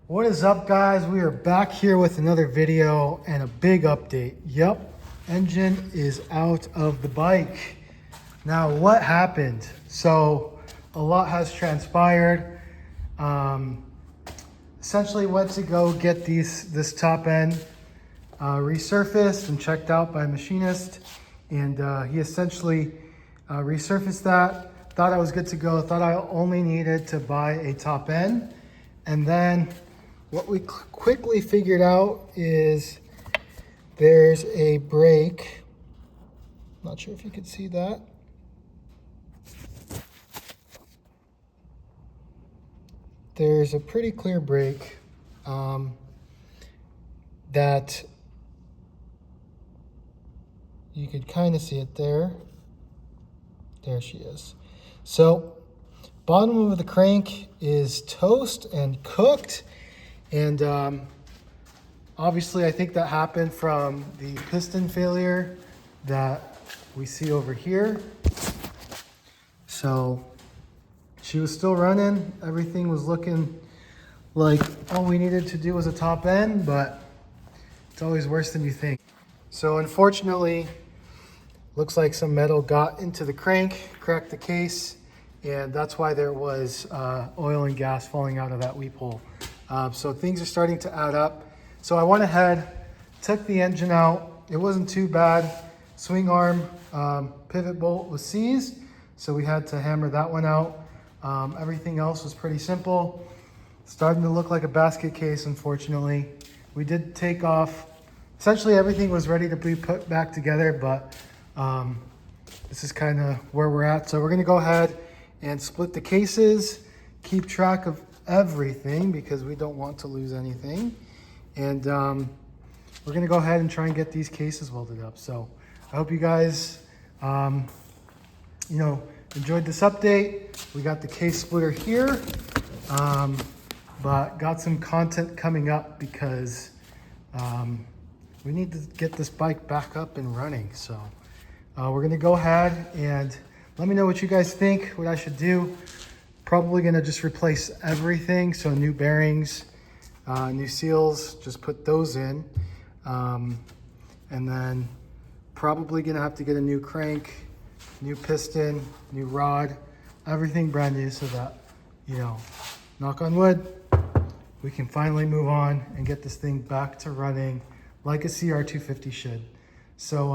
What is up, guys? We are back here with another video and a big update. Yep, engine is out of the bike. Now, what happened? So a lot has transpired. Essentially went to go get this top end resurfaced and checked out by a machinist, and he essentially resurfaced that. Thought I was good to go. Thought I only needed to buy a top end, and then what we quickly figured out is there's a brake. Not sure if you could see that. There's a pretty clear brake that you could kind of see it there. There she is. So bottom of the crank is toast and cooked. And obviously I think that happened from the piston failure that we see over here. So she was still running. Everything was looking like all we needed to do was a top end, but it's always worse than you think. So unfortunately, looks like some metal got into the crank, cracked the case, and that's why there was oil and gas falling out of that weep hole. So things are starting to add up. So I went ahead, took the engine out. It wasn't too bad. Swing arm pivot bolt was seized, so we had to hammer that one out. Everything else was pretty simple. Starting to look like a basket case, unfortunately. We did take off. Essentially everything was ready to be put back together, but this is kind of where we're at. So we're gonna go ahead and split the cases, keep track of everything because we don't want to lose anything. And we're gonna go ahead and try and get these cases welded up. So I hope you guys, enjoyed this update. We got the case splitter here, but got some content coming up because we need to get this bike back up and running. So we're gonna go ahead and let me know what you guys think, what I should do. Probably gonna just replace everything. So new bearings, new seals, just put those in. And then probably gonna have to get a new crank, new piston, new rod, everything brand new so that, knock on wood, we can finally move on and get this thing back to running like a CR250 should. So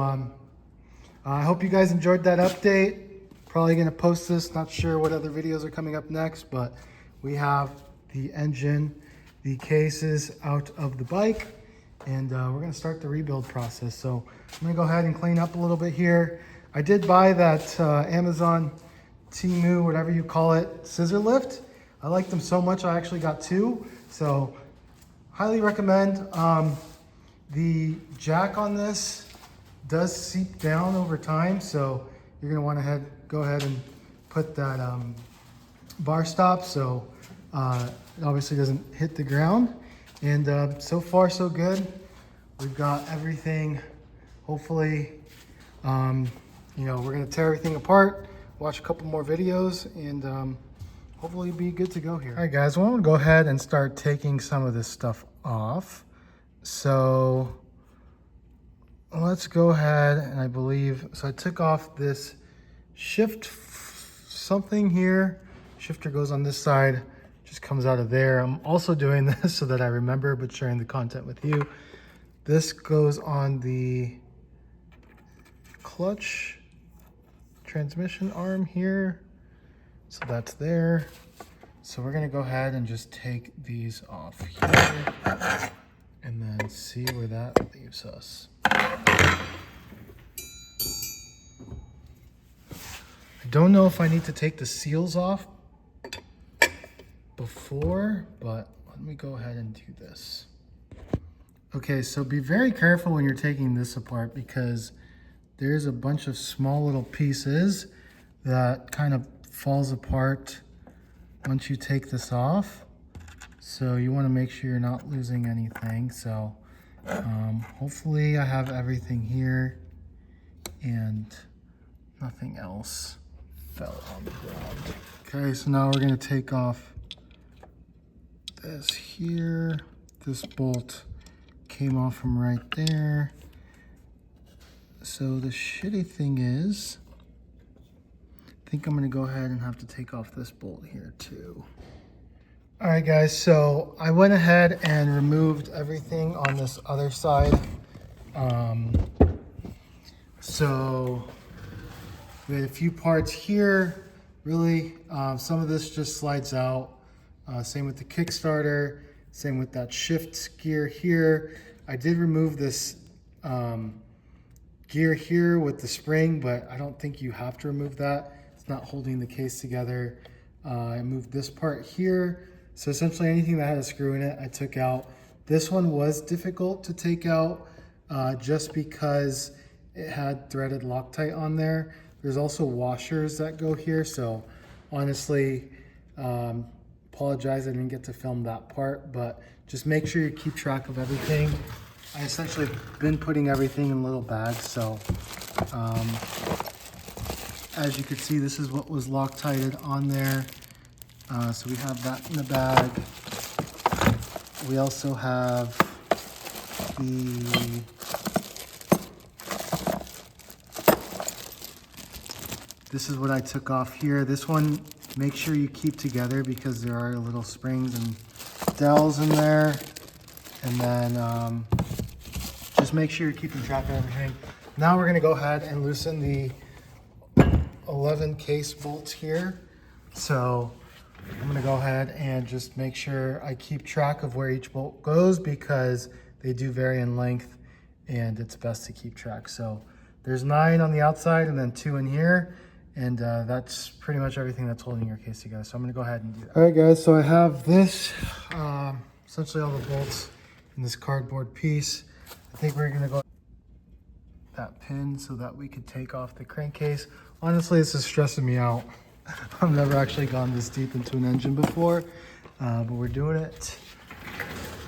I hope you guys enjoyed that update. Probably gonna post this, not sure what other videos are coming up next, but we have the engine, the cases out of the bike, and we're gonna start the rebuild process. So I'm gonna go ahead and clean up a little bit here. I did buy that Amazon Temu, whatever you call it, scissor lift. I like them so much, I actually got two. So highly recommend. The jack on this does seep down over time, so you're gonna want to go ahead and put that bar stop so it obviously doesn't hit the ground. And so far so good. We've got everything. Hopefully, we're gonna tear everything apart, watch a couple more videos, and hopefully be good to go here. All right, guys, well, I'm gonna go ahead and start taking some of this stuff off. So let's go ahead, and I believe, so I took off this shift something here. Shifter goes on this side, just comes out of there. I'm also doing this so that I remember, but sharing the content with you. This goes on the clutch transmission arm here. So that's there. So we're gonna go ahead and just take these off here and then see where that leaves us. I don't know if I need to take the seals off before, but let me go ahead and do this. Okay, so be very careful when you're taking this apart because there's a bunch of small little pieces that kind of falls apart once you take this off. So you want to make sure you're not losing anything. So hopefully I have everything here and nothing else fell on the ground. Okay, so now we're going to take off this here. This bolt came off from right there. So the shitty thing is, I think I'm gonna go ahead and have to take off this bolt here too. All right guys, so I went ahead and removed everything on this other side. So we had a few parts here, really. Some of this just slides out. Same with the Kickstarter, same with that shift gear here. I did remove this gear here with the spring, but I don't think you have to remove that. It's not holding the case together. I moved this part here. So essentially anything that had a screw in it, I took out. This one was difficult to take out just because it had threaded Loctite on there. There's also washers that go here. So honestly, apologize I didn't get to film that part, but just make sure you keep track of everything. I essentially been putting everything in little bags. So as you can see, this is what was Loctited on there. So we have that in the bag. We also have this is what I took off here. This one, make sure you keep together because there are little springs and dowels in there. And then just make sure you're keeping track of everything. Now we're gonna go ahead and loosen the 11 case bolts here. So I'm gonna go ahead and just make sure I keep track of where each bolt goes because they do vary in length and it's best to keep track. So there's 9 on the outside and then 2 in here. And that's pretty much everything that's holding your case together. So I'm gonna go ahead and do that. All right guys, so I have this, essentially all the bolts in this cardboard piece. I think we're gonna go that pin so that we could take off the crankcase. Honestly, this is stressing me out. I've never actually gone this deep into an engine before, but we're doing it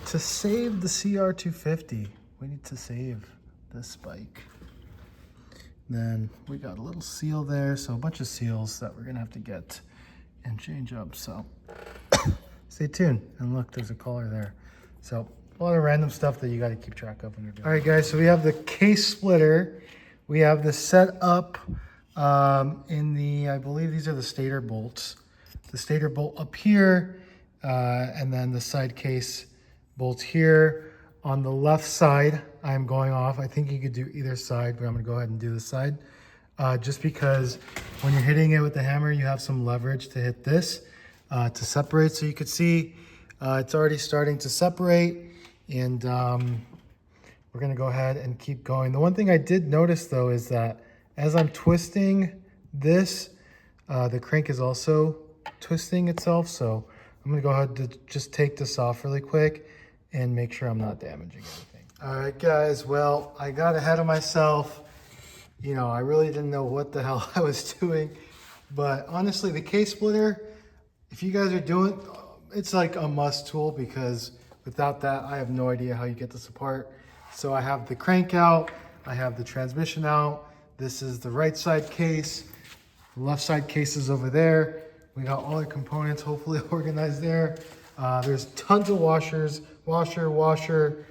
to save the CR250. We need to save this bike. Then we got a little seal there, so a bunch of seals that we're gonna have to get and change up. So stay tuned. And look, there's a collar there. So a lot of random stuff that you got to keep track of when you're doing it. All right, guys, so we have the case splitter. We have the set up in the, I believe these are the stator bolts. The stator bolt up here, and then the side case bolts here. On the left side, I'm going off. I think you could do either side, but I'm gonna go ahead and do this side. Just because when you're hitting it with the hammer, you have some leverage to hit this to separate. So you could see it's already starting to separate, and we're gonna go ahead and keep going. The one thing I did notice though is that as I'm twisting this, the crank is also twisting itself. So I'm gonna go ahead to just take this off really quick and make sure I'm not damaging anything. All right, guys, well, I got ahead of myself. You know, I really didn't know what the hell I was doing, but honestly, the case splitter, if you guys are doing, it's like a must tool because without that, I have no idea how you get this apart. So I have the crank out, I have the transmission out. This is the right side case. The left side case is over there. We got all the components hopefully organized there. There's tons of washers, washer.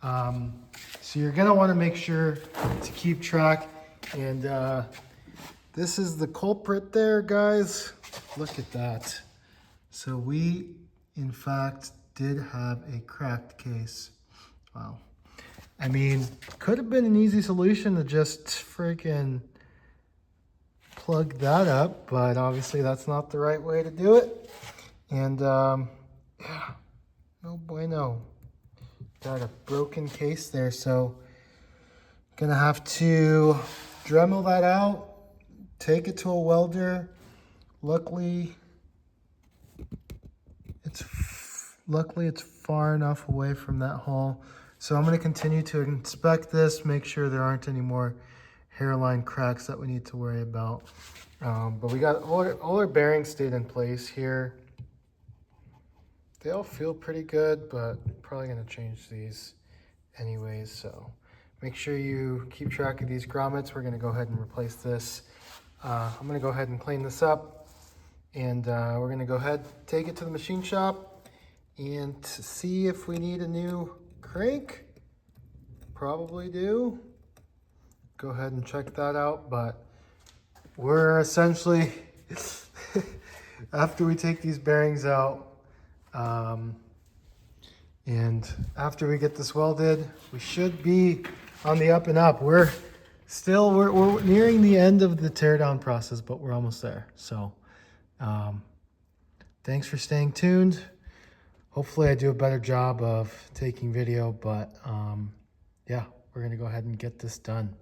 So you're gonna wanna make sure to keep track. And this is the culprit there, guys. Look at that. So we, in fact, did have a cracked case. Wow. I mean, could have been an easy solution to just freaking plug that up, but obviously that's not the right way to do it. And yeah, no bueno. Got a broken case there, so gonna have to Dremel that out, take it to a welder. Luckily it's far enough away from that hole. So I'm gonna continue to inspect this, make sure there aren't any more hairline cracks that we need to worry about. But we got all our bearings stayed in place here. They all feel pretty good, but probably gonna change these anyways. So make sure you keep track of these grommets. We're gonna go ahead and replace this. I'm gonna go ahead and clean this up, and we're gonna go ahead, take it to the machine shop, and to see if we need a new crank. Probably do. Go ahead and check that out, but we're essentially, after we take these bearings out, and after we get this welded, we should be on the up and up. We're nearing the end of the teardown process, but we're almost there. So thanks for staying tuned. Hopefully I do a better job of taking video, but yeah, we're gonna go ahead and get this done.